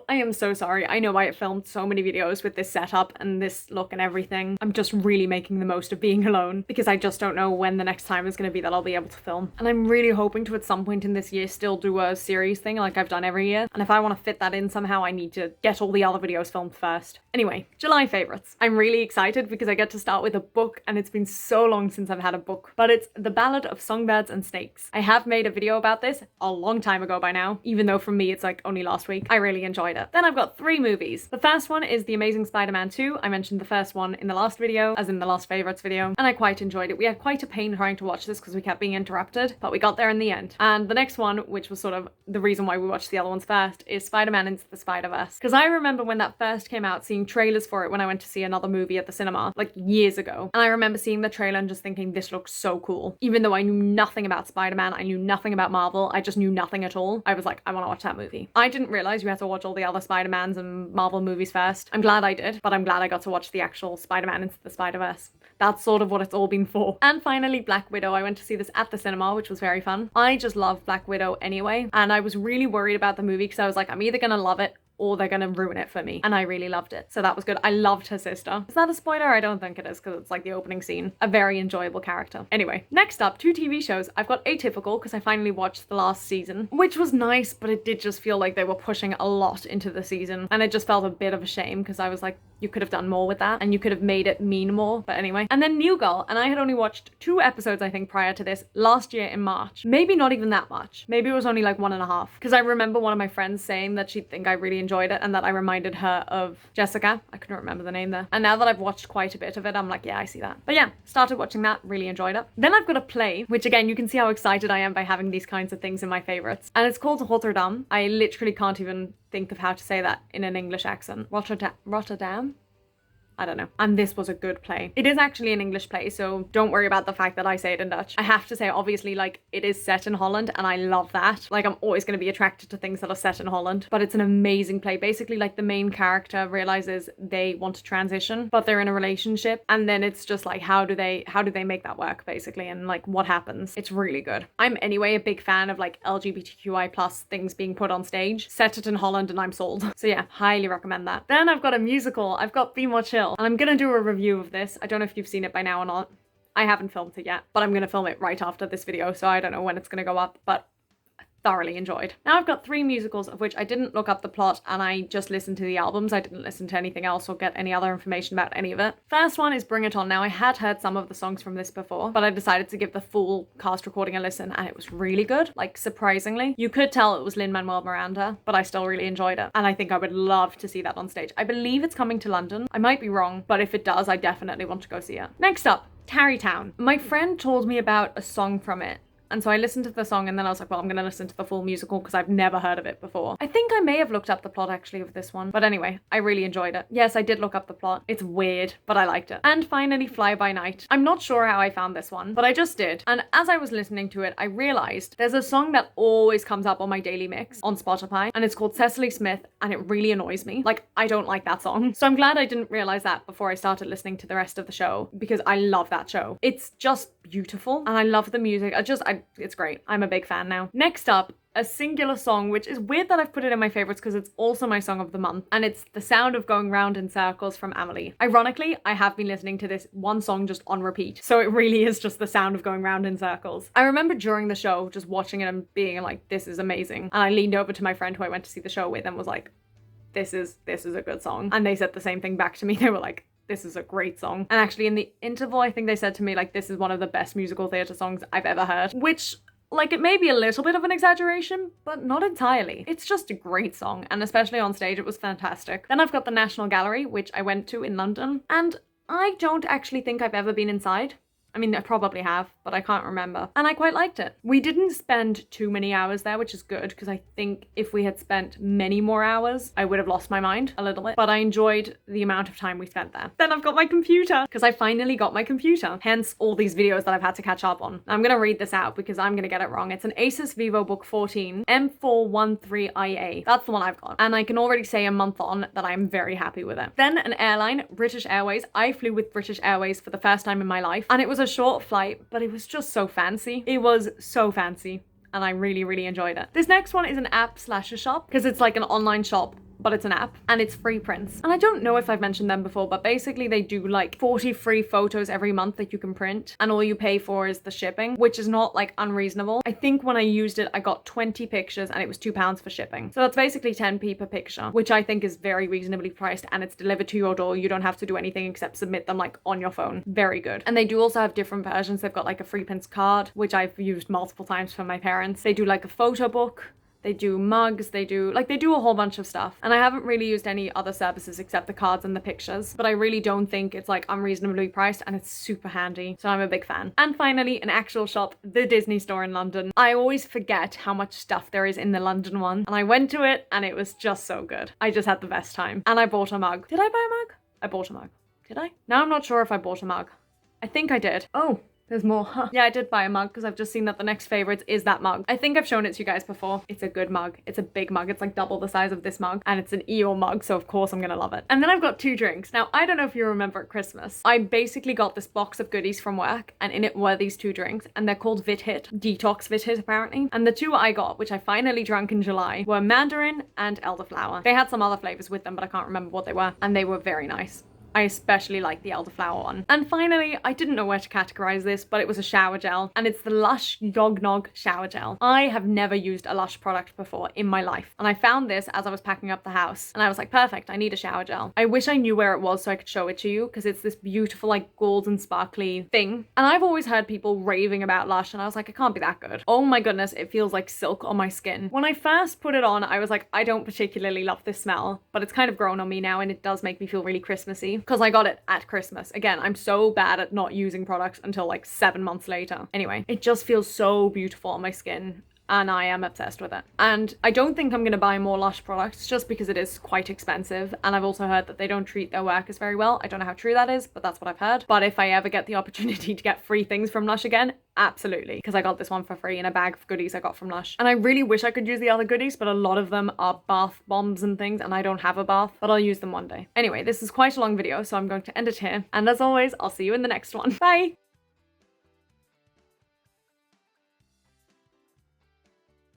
Also, I am so sorry. I know I filmed so many videos with this setup and this look and everything. I'm just really making the most of being alone because I just don't know when the next time is going to be that I'll be able to film. And I'm really hoping to at some point in this year still do a series thing like I've done every year. And if I want to fit that in somehow, I need to get all the other videos filmed first. Anyway, July favorites. I'm really excited because I get to start with a book, and it's been so long since I've had a book, but it's The Ballad of Songbirds and Snakes. I have made a video about this a long time ago by now, even though for me it's like only last week. I really enjoyed it. Then I've got 3 movies. The first one is The Amazing Spider-Man 2. I mentioned the first one in the last video, as in the last favorites video, and I quite enjoyed it. We had quite a pain trying to watch this because we kept being interrupted, but we got there in the end. And the next one, which was sort of the reason why we watched the other ones first, is Spider-Man Into the Spider-Verse. Because I remember when that first came out, seeing trailers for it when I went to see another movie at the cinema, like years ago. And I remember seeing the trailer and just thinking, this looks so cool. Even though I knew nothing about Spider-Man, I knew nothing about Marvel, I just knew nothing at all. I was like, I want to watch that movie. I didn't realize you had to watch all the other Spider-Mans and Marvel movies first. I'm glad I did, but I'm glad I got to watch the actual Spider-Man Into the Spider-Verse. That's sort of what it's all been for. And finally, Black Widow. I went to see this at the cinema, which was very fun. I just love Black Widow anyway, and I was really worried about the movie because I was like, I'm either gonna love it or they're gonna ruin it for me. And I really loved it. So that was good. I loved her sister. Is that a spoiler? I don't think it is because it's like the opening scene. A very enjoyable character. Anyway, next up, 2 TV shows. I've got Atypical because I finally watched the last season, which was nice, but it did just feel like they were pushing a lot into the season. And it just felt a bit of a shame because I was like, you could have done more with that and you could have made it mean more. But anyway. And then New Girl. And I had only watched 2 episodes, I think, prior to this last year in March. Maybe not even that much. Maybe it was only like 1.5. Because I remember one of my friends saying that she'd think I really enjoyed it and that I reminded her of Jessica. I couldn't remember the name there. And now that I've watched quite a bit of it, I'm like, yeah, I see that. But yeah, started watching that, really enjoyed it. Then I've got a play, which again, you can see how excited I am by having these kinds of things in my favorites. And it's called Rotterdam. I literally can't even think of how to say that in an English accent. Rotterdam? I don't know. And this was a good play. It is actually an English play, so don't worry about the fact that I say it in Dutch. I have to say, obviously, like, it is set in Holland, and I love that. Like, I'm always going to be attracted to things that are set in Holland, but it's an amazing play. Basically, like, the main character realizes they want to transition, but they're in a relationship, and then it's just like, how do they make that work, basically, and like, what happens? It's really good. I'm anyway a big fan of like LGBTQI plus things being put on stage. Set it in Holland and I'm sold. So yeah, highly recommend that. Then I've got a musical. I've got Be More Chill. And I'm gonna do a review of this. I don't know if you've seen it by now or not. I haven't filmed it yet, but I'm gonna film it right after this video, so I don't know when it's gonna go up, but I thoroughly enjoyed. Now I've got 3 musicals of which I didn't look up the plot and I just listened to the albums. I didn't listen to anything else or get any other information about any of it. First one is Bring It On. Now I had heard some of the songs from this before, but I decided to give the full cast recording a listen and it was really good, like surprisingly. You could tell it was Lin-Manuel Miranda, but I still really enjoyed it. And I think I would love to see that on stage. I believe it's coming to London. I might be wrong, but if it does, I definitely want to go see it. Next up, Tarrytown. My friend told me about a song from it. And so I listened to the song and then I was like, well, I'm going to listen to the full musical because I've never heard of it before. I think I may have looked up the plot actually of this one. But anyway, I really enjoyed it. Yes, I did look up the plot. It's weird, but I liked it. And finally, Fly By Night. I'm not sure how I found this one, but I just did. And as I was listening to it, I realized there's a song that always comes up on my daily mix on Spotify. And it's called Cecily Smith. And it really annoys me. Like, I don't like that song. So I'm glad I didn't realize that before I started listening to the rest of the show because I love that show. It's just beautiful. And I love the music. It's great. I'm a big fan now. Next up, a singular song, which is weird that I've put it in my favorites because it's also my song of the month, and it's The Sound of Going Round in Circles from Amelie. Ironically, I have been listening to this one song just on repeat, so it really is just the sound of going round in circles. I remember during the show just watching it and being like, this is amazing, and I leaned over to my friend who I went to see the show with and was like, this is a good song, and they said the same thing back to me. They were like, this is a great song. And actually in the interval, I think they said to me like, this is one of the best musical theatre songs I've ever heard, which, like, it may be a little bit of an exaggeration, but not entirely. It's just a great song, and especially on stage, it was fantastic. Then I've got the National Gallery, which I went to in London, and I don't actually think I've ever been inside. I mean, I probably have, but I can't remember. And I quite liked it. We didn't spend too many hours there, which is good, because I think if we had spent many more hours, I would have lost my mind a little bit. But I enjoyed the amount of time we spent there. Then I've got my computer, because I finally got my computer. Hence all these videos that I've had to catch up on. I'm going to read this out because I'm going to get it wrong. It's an Asus VivoBook 14 M413IA. That's the one I've got. And I can already say a month on that I'm very happy with it. Then an airline, British Airways. I flew with British Airways for the first time in my life, and it was a short flight, but it was just so fancy. It was so fancy, and I really, really enjoyed it. This next one is an app slash a shop, because it's like an online shop but it's an app and it's free prints. And I don't know if I've mentioned them before, but basically they do like 40 free photos every month that you can print, and all you pay for is the shipping, which is not like unreasonable. I think when I used it, I got 20 pictures and it was £2 for shipping. So that's basically 10p per picture, which I think is very reasonably priced, and it's delivered to your door. You don't have to do anything except submit them like on your phone. Very good. And they do also have different versions. They've got like a free prints card, which I've used multiple times for my parents. They do like a photo book. They do mugs, they do a whole bunch of stuff. And I haven't really used any other services except the cards and the pictures, but I really don't think it's like unreasonably priced, and it's super handy. So I'm a big fan. And finally, an actual shop, the Disney store in London. I always forget how much stuff there is in the London one. And I went to it and it was just so good. I just had the best time. And I bought a mug. Did I buy a mug? I bought a mug. Did I? Now I'm not sure if I bought a mug. I think I did. Oh. There's more. Huh. Yeah, I did buy a mug because I've just seen that the next favorite is that mug. I think I've shown it to you guys before. It's a good mug. It's a big mug. It's like double the size of this mug, and it's an Eeyore mug, so of course I'm gonna love it. And then I've got 2 drinks. Now, I don't know if you remember at Christmas, I basically got this box of goodies from work, and in it were these 2 drinks, and they're called Vit Hit. Detox Vit Hit, apparently. And the 2 I got, which I finally drank in July, were mandarin and elderflower. They had some other flavors with them, but I can't remember what they were, and they were very nice. I especially like the elderflower one. And finally, I didn't know where to categorize this, but it was a shower gel, and it's the Lush Yog Nog shower gel. I have never used a Lush product before in my life, and I found this as I was packing up the house, and I was like, perfect, I need a shower gel. I wish I knew where it was so I could show it to you, because it's this beautiful like golden sparkly thing. And I've always heard people raving about Lush, and I was like, it can't be that good. Oh my goodness, it feels like silk on my skin. When I first put it on, I was like, I don't particularly love this smell, but it's kind of grown on me now, and it does make me feel really Christmassy, because I got it at Christmas. Again, I'm so bad at not using products until like 7 months later. Anyway, it just feels so beautiful on my skin, and I am obsessed with it. And I don't think I'm going to buy more Lush products just because it is quite expensive, and I've also heard that they don't treat their workers very well. I don't know how true that is, but that's what I've heard. But if I ever get the opportunity to get free things from Lush again, absolutely, because I got this one for free in a bag of goodies I got from Lush. And I really wish I could use the other goodies, but a lot of them are bath bombs and things, and I don't have a bath, but I'll use them one day. Anyway, this is quite a long video, so I'm going to end it here. And as always, I'll see you in the next one. Bye!